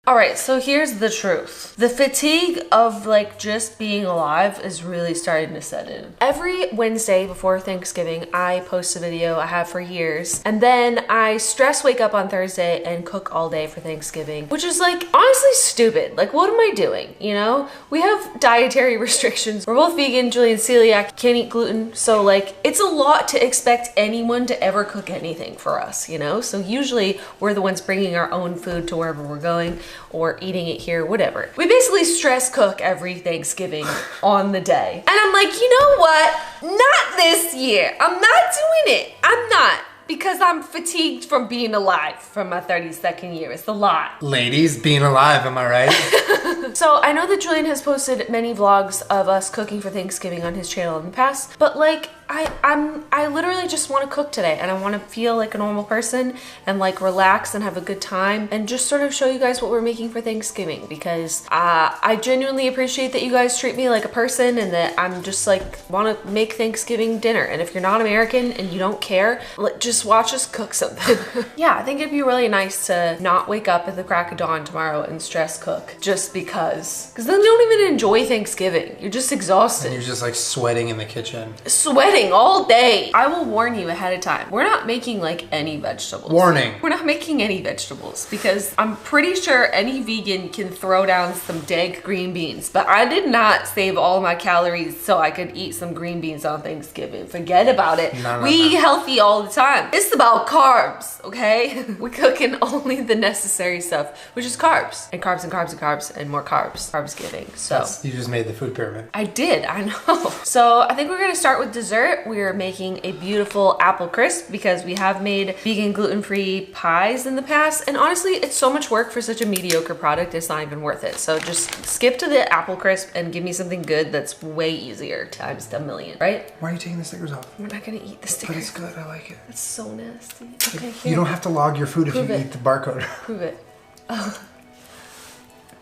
All right, so here's the truth. The fatigue of like just being alive is really starting to set in. Every Wednesday before Thanksgiving, I post a video I have for years, and then I stress wake up on Thursday and cook all day for Thanksgiving, which is like honestly stupid. Like, what am I doing? You know, we have dietary restrictions. We're both vegan, Julian's celiac, can't eat gluten. So like, it's a lot to expect anyone to ever cook anything for us, you know? So usually we're the ones bringing our own food to wherever we're going, or eating it here, whatever. We basically stress cook every Thanksgiving on the day. And I'm like, you know what? Not this year. I'm not doing it. I'm not. Because I'm fatigued from being alive from my 32nd year. It's a lot. Ladies, being alive, am I right? So I know that Julian has posted many vlogs of us cooking for Thanksgiving on his channel in the past, but like, I literally just want to cook today, and I want to feel like a normal person and like relax and have a good time and just sort of show you guys what we're making for Thanksgiving, because I genuinely appreciate that you guys treat me like a person and that I'm just like want to make Thanksgiving dinner. And if you're not American and you don't care, just watch us cook something. Yeah, I think it'd be really nice to not wake up at the crack of dawn tomorrow and stress cook just because then you don't even enjoy Thanksgiving. You're just exhausted. And you're just like sweating in the kitchen. Sweating all day. I will warn you ahead of time. We're not making like any vegetables. Warning. We're not making any vegetables because I'm pretty sure any vegan can throw down some dank green beans, but I did not save all my calories so I could eat some green beans on Thanksgiving. Forget about it. We eat healthy all the time. It's about carbs, okay? We're cooking only the necessary stuff, which is carbs and carbs and carbs and carbs and more carbs. Carbsgiving. So you just made the food pyramid. I did, I know. So I think we're gonna start with dessert. We're making a beautiful apple crisp because we have made vegan gluten-free pies in the past, and honestly it's so much work for such a mediocre product, it's not even worth it. So just skip to the apple crisp and give me something good that's way easier times a million, right? Why are you taking the stickers off? We're not gonna eat the stickers. But it's good, I like it. It's so nasty. Okay, here. You don't have to log your food if you eat the barcode. Prove it. Oh.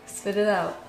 Spit it out.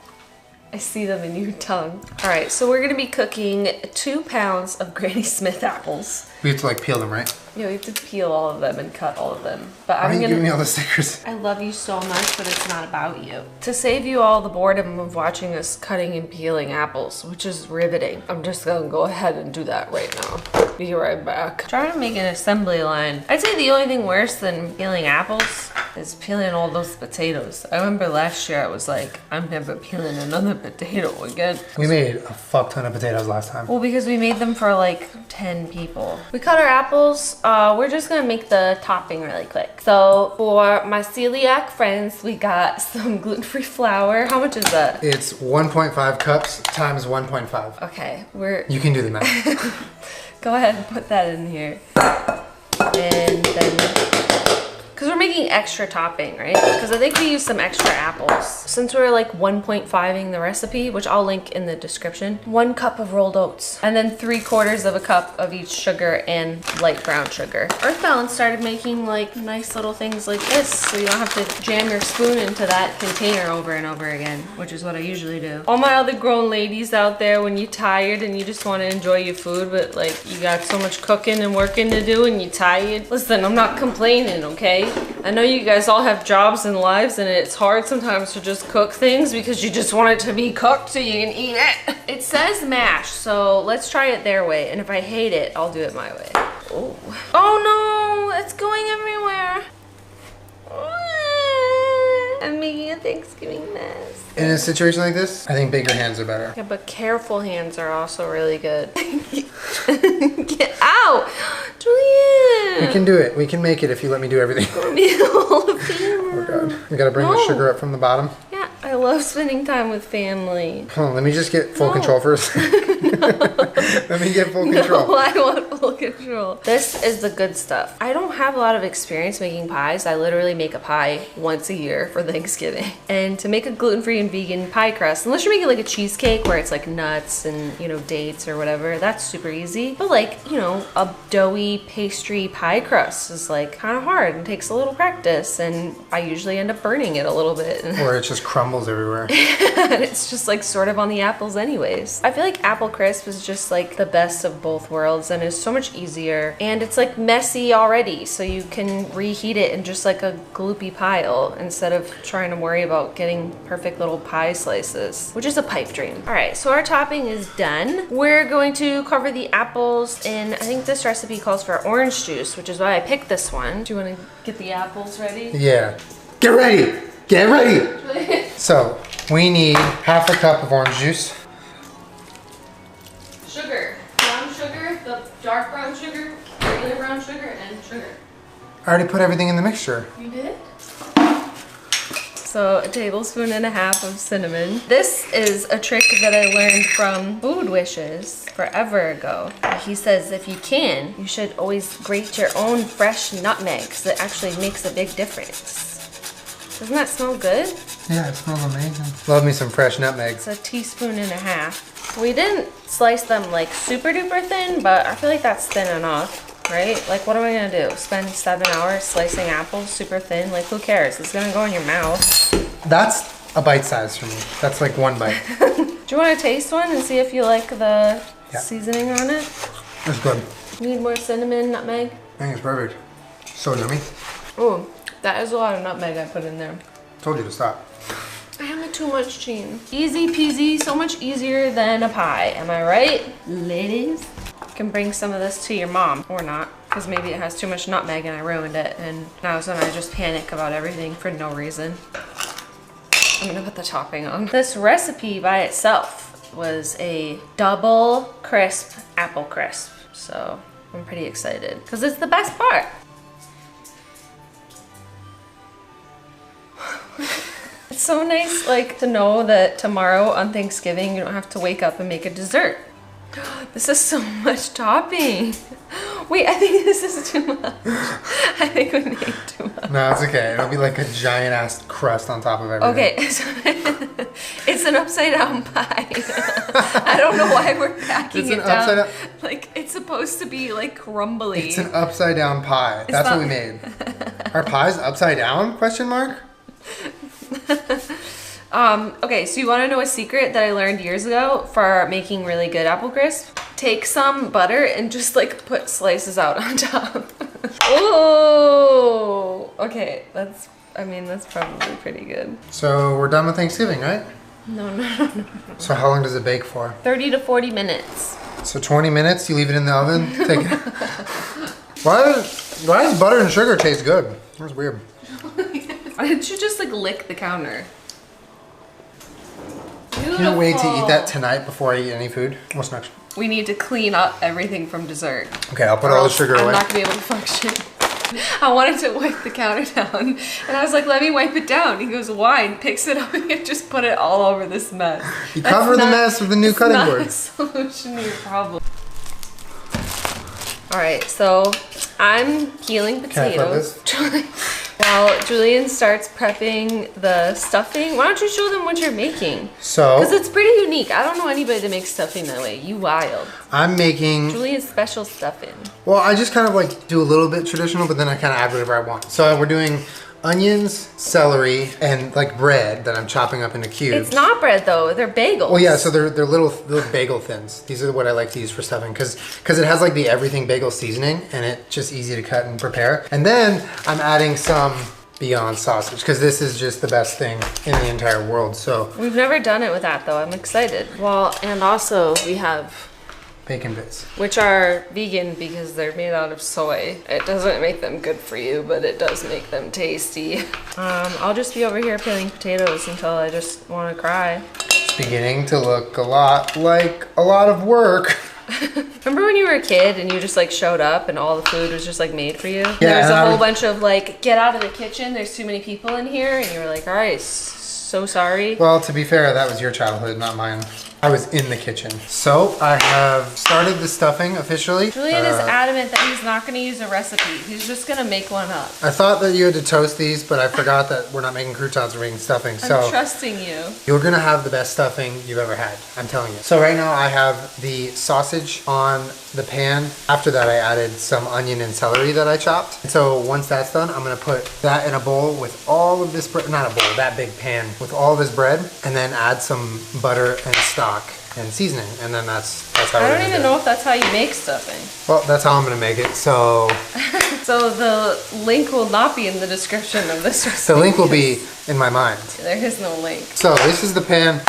I see them in your tongue. All right, so we're gonna be cooking 2 pounds of Granny Smith apples. We have to like peel them, right? Yeah, we have to peel all of them and cut all of them. But Why are you giving me all the stickers? I love you so much, but it's not about you. To save you all the boredom of watching us cutting and peeling apples, which is riveting, I'm just gonna go ahead and do that right now. Be right back. Trying to make an assembly line. I'd say the only thing worse than peeling apples is peeling all those potatoes. I remember last year I was like, I'm never peeling another potato again. We made a fuck ton of potatoes last time. Well, because we made them for like 10 people. We cut our apples. We're just gonna make the topping really quick. So for my celiac friends, we got some gluten-free flour. How much is that? It's 1.5 cups times 1.5. Okay, You can do the math. Go ahead and put that in here. And then, because we're making extra topping, right? Because I think we used some extra apples. Since we're like 1.5ing the recipe, which I'll link in the description, 1 cup of rolled oats, and then 3/4 of a cup of each sugar and light brown sugar. Earth Balance started making like nice little things like this, so you don't have to jam your spoon into that container over and over again, which is what I usually do. All my other grown ladies out there, when you're tired and you just want to enjoy your food, but like you got so much cooking and working to do and you're tired, listen, I'm not complaining, okay? I know you guys all have jobs and lives, and it's hard sometimes to just cook things because you just want it to be cooked so you can eat it. It says mash, so let's try it their way, and if I hate it, I'll do it my way. Oh, oh no, it's going everywhere. I'm making a Thanksgiving mess. In a situation like this, I think bigger hands are better. Yeah, but careful hands are also really good. Get out! Julian! We can do it. We can make it if you let me do everything. Oh god. We gotta bring the sugar up from the bottom. Yeah, I love spending time with family. Hold on, let me just get full control first. Let me get full control. No, I want full control. This is the good stuff. I don't have a lot of experience making pies. I literally make a pie once a year for Thanksgiving. And to make a gluten-free and vegan pie crust, unless you're making like a cheesecake where it's like nuts and, you know, dates or whatever, that's super easy. But like, you know, a doughy pastry pie crust is like kind of hard and takes a little practice, and I usually end up burning it a little bit. Or it's just crumbling crumbles everywhere. And it's just like sort of on the apples anyways. I feel like apple crisp is just like the best of both worlds and is so much easier. And it's like messy already, so you can reheat it in just like a gloopy pile instead of trying to worry about getting perfect little pie slices, which is a pipe dream. All right, so our topping is done. We're going to cover the apples in, I think this recipe calls for orange juice, which is why I picked this one. Do you want to get the apples ready? Yeah. Get ready! Get ready! So, we need half a cup of orange juice. Sugar. Brown sugar, the dark brown sugar, regular brown sugar, and sugar. I already put everything in the mixture. You did? So a tablespoon and a half of cinnamon. This is a trick that I learned from Food Wishes forever ago. He says if you can, you should always grate your own fresh nutmeg because it actually makes a big difference. Doesn't that smell good? Yeah, it smells amazing. Love me some fresh nutmeg. It's a teaspoon and a half. We didn't slice them like super duper thin, but I feel like that's thin enough, right? Like what am I gonna do? Spend 7 hours slicing apples super thin? Like who cares? It's gonna go in your mouth. That's a bite size for me. That's like one bite. Do you want to taste one and see if you like the seasoning on it? That's good. Need more cinnamon, nutmeg? I think it's perfect. So yummy. Oh, that is a lot of nutmeg I put in there. Told you to stop. I have too much cheese. Easy peasy, so much easier than a pie. Am I right, ladies? You can bring some of this to your mom, or not, because maybe it has too much nutmeg and I ruined it, and now so I just panic about everything for no reason. I'm gonna put the topping on. This recipe by itself was a double crisp apple crisp, so I'm pretty excited, because it's the best part. It's so nice, like, to know that tomorrow on Thanksgiving you don't have to wake up and make a dessert. This is so much topping. Wait, I think this is too much. I think we made too much. No, it's okay. It'll be like a giant ass crust on top of everything. Okay, so it's an upside down pie. I don't know why we're packing it down. Like, it's supposed to be like crumbly. It's an upside down pie. That's what we made. Our pie's upside down? Question mark? Okay, so you want to know a secret that I learned years ago for making really good apple crisp? Take some butter and just like put slices out on top. Oh, okay, that's probably pretty good. So we're done with Thanksgiving, right? No. So how long does it bake for? 30 to 40 minutes. So 20 minutes, you leave it in the oven? Take it. Why does butter and sugar taste good? That's weird. Why didn't you just like lick the counter? I can't wait to eat that tonight before I eat any food. What's next? We need to clean up everything from dessert. Okay, I'll put all the sugar away. I'm not gonna be able to function. I wanted to wipe the counter down, and I was like, let me wipe it down. He goes, why? And picks it up and just put it all over this mess. You cover the mess with a new cutting board. That's not a solution to your problem. All right, so I'm peeling potatoes. While Julian starts prepping the stuffing, why don't you show them what you're making? So, because it's pretty unique. I don't know anybody that makes stuffing that way. You wild. I'm making Julian's special stuffing. Well, I just kind of like do a little bit traditional, but then I kind of add whatever I want. So we're doing onions, celery, and like bread that I'm chopping up into cubes. It's not bread though, they're bagels. Well, yeah, so they're little bagel thins. These are what I like to use for stuffing because it has like the everything bagel seasoning and it's just easy to cut and prepare. And then I'm adding some Beyond sausage because this is just the best thing in the entire world. So we've never done it with that though. I'm excited. Well, and also we have bacon bits, which are vegan because they're made out of soy. It doesn't make them good for you, but it does make them tasty. I'll just be over here peeling potatoes until I just want to cry. It's beginning to look a lot like a lot of work. Remember when you were a kid and you just like showed up and all the food was just like made for you? Yeah, There's a whole bunch of like, get out of the kitchen, there's too many people in here, and you were like, all right, so sorry. Well, to be fair, that was your childhood, not mine. I was in the kitchen. So I have started the stuffing officially. Julian is adamant that he's not gonna use a recipe. He's just gonna make one up. I thought that you had to toast these, but I forgot that we're not making croutons, we're making stuffing. I'm trusting you. You're gonna have the best stuffing you've ever had, I'm telling you. So right now I have the sausage on the pan. After that I added some onion and celery that I chopped. And so once that's done, I'm gonna put that in a bowl with all of this bread, not a bowl, that big pan with all of this bread, and then add some butter and stock and seasoning, and then that's how I don't even know if that's how you make stuffing. Well, that's how I'm gonna make it. So so the link will not be in the description of this recipe. the link will be in my mind. There is no link. So this is the pan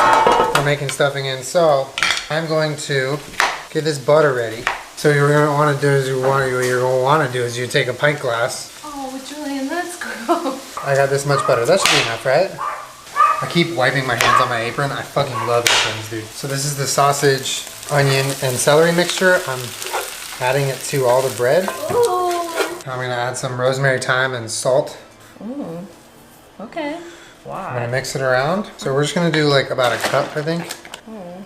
we're making stuffing in. So I'm going to get this butter ready. So what you're gonna want to do is you take a pint glass. Oh, Julian, that's gross. I got this much butter. That should be enough, right? I keep wiping my hands on my apron. I fucking love aprons, dude. So this is the sausage, onion, and celery mixture. I'm adding it to all the bread. Ooh. I'm gonna add some rosemary, thyme, and salt. Ooh. Okay. Wow. I'm gonna mix it around. So we're just gonna do like about a cup, I think. Oh.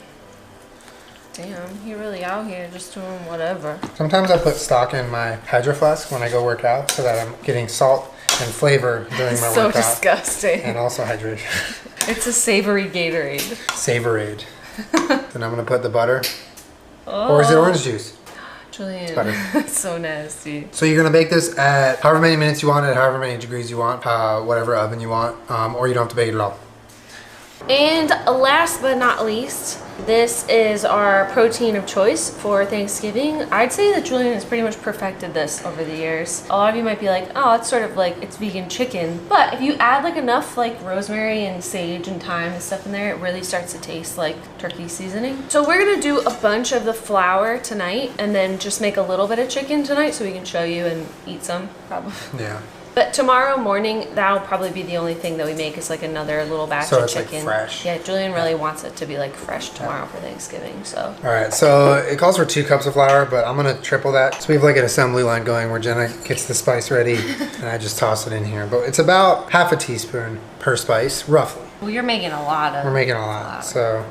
Damn, you're really out here just doing whatever. Sometimes I put stock in my Hydro Flask when I go work out so that I'm getting salt and flavor during my so workout. Disgusting. And also hydration. It's a savory Gatorade. Savorade. Then I'm gonna put the butter. Oh. Or is it orange juice? Julian, it's so nasty. So you're gonna bake this at however many minutes you want, at however many degrees you want, whatever oven you want, or you don't have to bake it at all. And last but not least, this is our protein of choice for Thanksgiving. I'd say that Julian has pretty much perfected this over the years. A lot of you might be like, oh, it's sort of like, it's vegan chicken. But if you add like enough like rosemary and sage and thyme and stuff in there, it really starts to taste like turkey seasoning. So we're gonna do a bunch of the flour tonight and then just make a little bit of chicken tonight so we can show you and eat some, probably. Yeah. But tomorrow morning, that'll probably be the only thing that we make is like another little batch of chicken. Like fresh. Yeah, Julian really wants it to be like fresh tomorrow for Thanksgiving, so. All right, so it calls for 2 cups of flour, but I'm gonna triple that. So we have like an assembly line going where Jenna gets the spice ready and I just toss it in here. But it's about half a teaspoon per spice, roughly. Well, you're making a lot of We're making a lot, so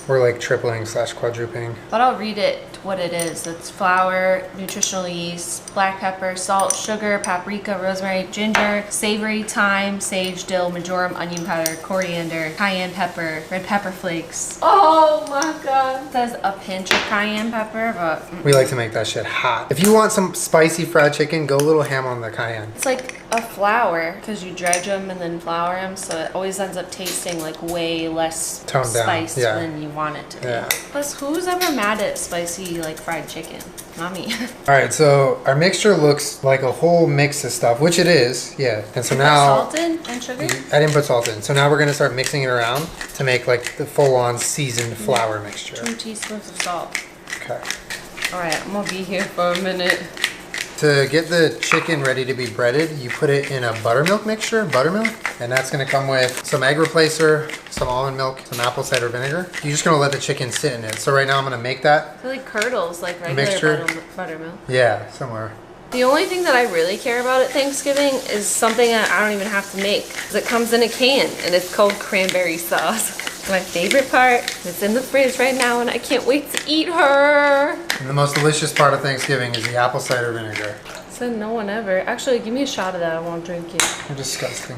we're like tripling / quadrupling. But I'll read it what it is. It's flour, nutritional yeast, black pepper, salt, sugar, paprika, rosemary, ginger, savory, thyme, sage, dill, marjoram, onion powder, coriander, cayenne pepper, red pepper flakes. Oh my god. It says a pinch of cayenne pepper, but we like to make that shit hot. If you want some spicy fried chicken, go a little ham on the cayenne. it's like a flour because you dredge them and then flour them, so it always ends up tasting like way less toned down, spiced yeah. than you want it to be. Yeah. Plus, who's ever mad at spicy like fried chicken? Not me. All right, so our mixture looks like a whole mix of stuff, which it is, yeah. And so now Salt in and sugar? I didn't put salt in. So now we're gonna start mixing it around to make like the full-on seasoned flour mixture. 2 teaspoons of salt. Okay. All right, I'm gonna be here for a minute. To get the chicken ready to be breaded, you put it in a buttermilk mixture, and that's gonna come with some egg replacer, some almond milk, some apple cider vinegar. You're just gonna let the chicken sit in it. So right now I'm gonna make that. It like curdles like regular mixture. buttermilk. Yeah, somewhere. The only thing that I really care about at Thanksgiving is something that I don't even have to make. 'Cause it comes in a can and it's called cranberry sauce. It's my favorite part. It's in the fridge right now and I can't wait to eat her. And the most delicious part of Thanksgiving is the apple cider vinegar. Said no one ever. Actually, give me a shot of that. I won't drink it. You're disgusting.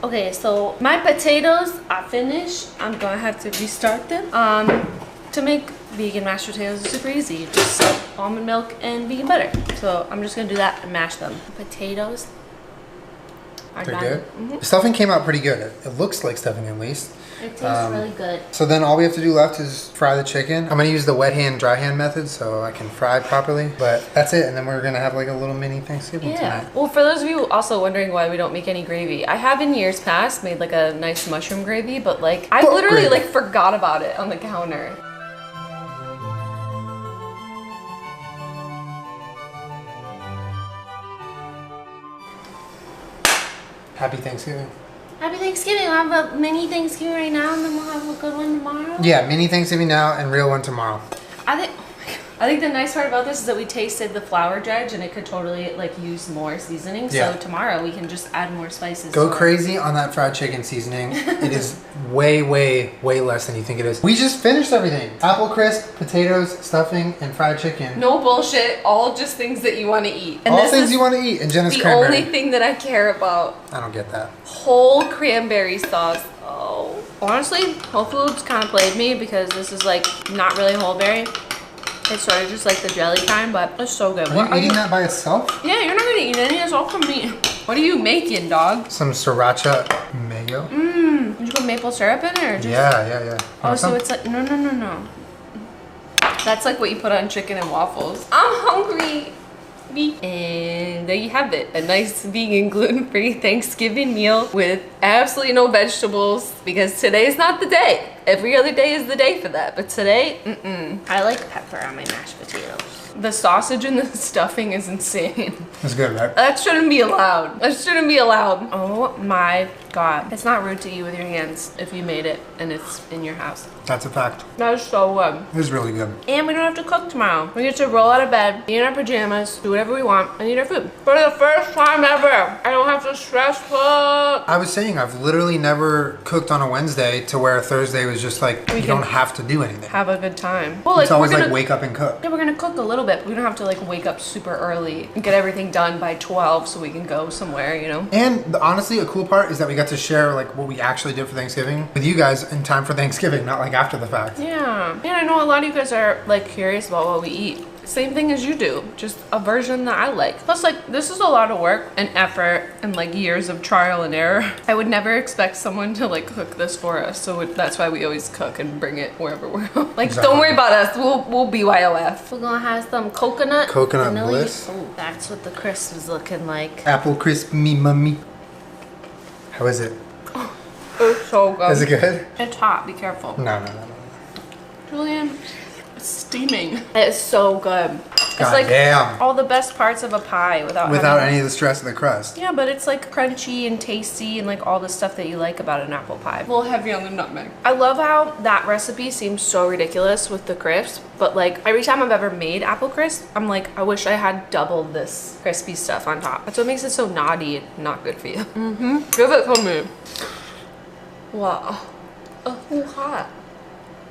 Okay, so my potatoes are finished. I'm gonna have to restart them. To make vegan mashed potatoes is super easy. Just salt, almond milk, and vegan butter. So I'm just gonna do that and mash them. Potatoes are They're done. good? Mhm. The stuffing came out pretty good. It looks like stuffing at least. It tastes really good. So then all we have to do left is fry the chicken. I'm gonna use the wet hand, dry hand method so I can fry properly. But that's it, and then we're gonna have like a little mini Thanksgiving tonight. Well, for those of you also wondering why we don't make any gravy, I have in years past made like a nice mushroom gravy, but like I literally gravy. like forgot about it on the counter. Happy Thanksgiving. Happy Thanksgiving. We'll have a mini Thanksgiving right now and then we'll have a good one tomorrow. Yeah, mini Thanksgiving now and real one tomorrow. I think, oh my God. I think the nice part about this is that we tasted the flour dredge and it could totally like use more seasoning. Yeah. So tomorrow we can just add more spices. Go crazy on that fried chicken seasoning. It is way, way, way less than you think it is. We just finished everything. Apple crisp, potatoes, stuffing, and fried chicken. No bullshit. All just things that you want to eat. And all things you want to eat. And Jenna's the cranberry. only thing that I care about. I don't get that. Whole cranberry sauce. Oh. Honestly, Whole Foods kind of played me because this is like not really whole berry. It's sort of just like the jelly kind, but it's so good. Are you eating that by itself? Yeah, you're not gonna eat any. It's all from me. What are you making, dog? Some sriracha mayo. Mmm. Did you put maple syrup in it or just? Yeah. Oh, so it's like, no. That's like what you put on chicken and waffles. I'm hungry. And there you have it. A nice vegan gluten-free Thanksgiving meal with absolutely no vegetables because today's not the day. Every other day is the day for that. But today, I like pepper on my mashed potatoes. The sausage and the stuffing is insane. It's good, right? That shouldn't be allowed. That shouldn't be allowed. Oh my God. It's not rude to eat with your hands if you made it and it's in your house. That's a fact. That is so good. It was really good. And we don't have to cook tomorrow. We get to roll out of bed, be in our pajamas, do whatever we want, and eat our food. For the first time ever, I don't have to stress cook. I was saying, I've literally never cooked on a Wednesday to where Thursday was just like, you don't have to do anything. Have a good time. Well, like, it's always like wake up and cook. Yeah, we're gonna cook a little bit, but we don't have to like wake up super early and get everything done by 12 so we can go somewhere, you know? And honestly, a cool part is that we got to share like what we actually did for Thanksgiving with you guys in time for Thanksgiving, not like after the fact. Yeah. And I know a lot of you guys are like curious about what we eat. Same thing as you do, just a version that I like. Plus, like, this is a lot of work and effort and like years of trial and error. I would never expect someone to like cook this for us, so that's why we always cook and bring it wherever we're like. Exactly. Don't worry about us. We'll BYOF. We're gonna have some coconut bliss. Oh, that's what the crisp is looking like. Apple crisp me mummy. How is it? It's so good. Is it good? It's hot. Be careful. No. Julian. It's steaming. It's so good. It's like damn. All the best parts of a pie without any of the stress of the crust. Yeah, but it's like crunchy and tasty and like all the stuff that you like about an apple pie. A little heavy on the nutmeg. I love how that recipe seems so ridiculous with the crisp, but like every time I've ever made apple crisp, I'm like, I wish I had double this crispy stuff on top. That's what makes it so naughty and not good for you. Give it to me. Wow. Oh, hot.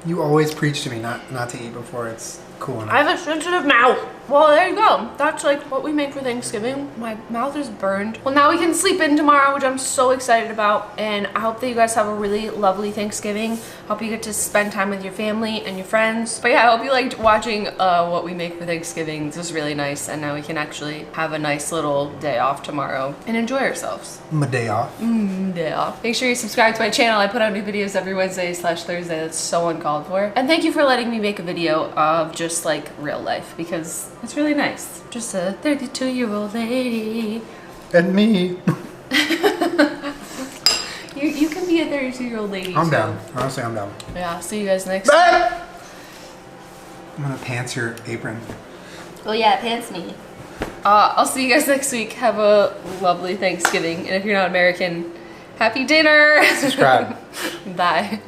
You always preach to me not to eat before it's cool enough. I have a sensitive mouth. Well, there you go. That's like what we make for Thanksgiving. My mouth is burned. Well, now we can sleep in tomorrow, which I'm so excited about. And I hope that you guys have a really lovely Thanksgiving. Hope you get to spend time with your family and your friends. But yeah, I hope you liked watching what we make for Thanksgiving. This was really nice. And now we can actually have a nice little day off tomorrow and enjoy ourselves. My day off. Day off. Make sure you subscribe to my channel. I put out new videos every Wednesday/Thursday. That's so uncalled for. And thank you for letting me make a video of just like real life because it's really nice. Just a 32-year-old lady. And me. You can be a 32-year-old lady. I'm down. Honestly, I'm down. Yeah, see you guys next time. I'm gonna pants your apron. Oh yeah, pants me. I'll see you guys next week. Have a lovely Thanksgiving. And if you're not American, happy dinner. Subscribe. Bye.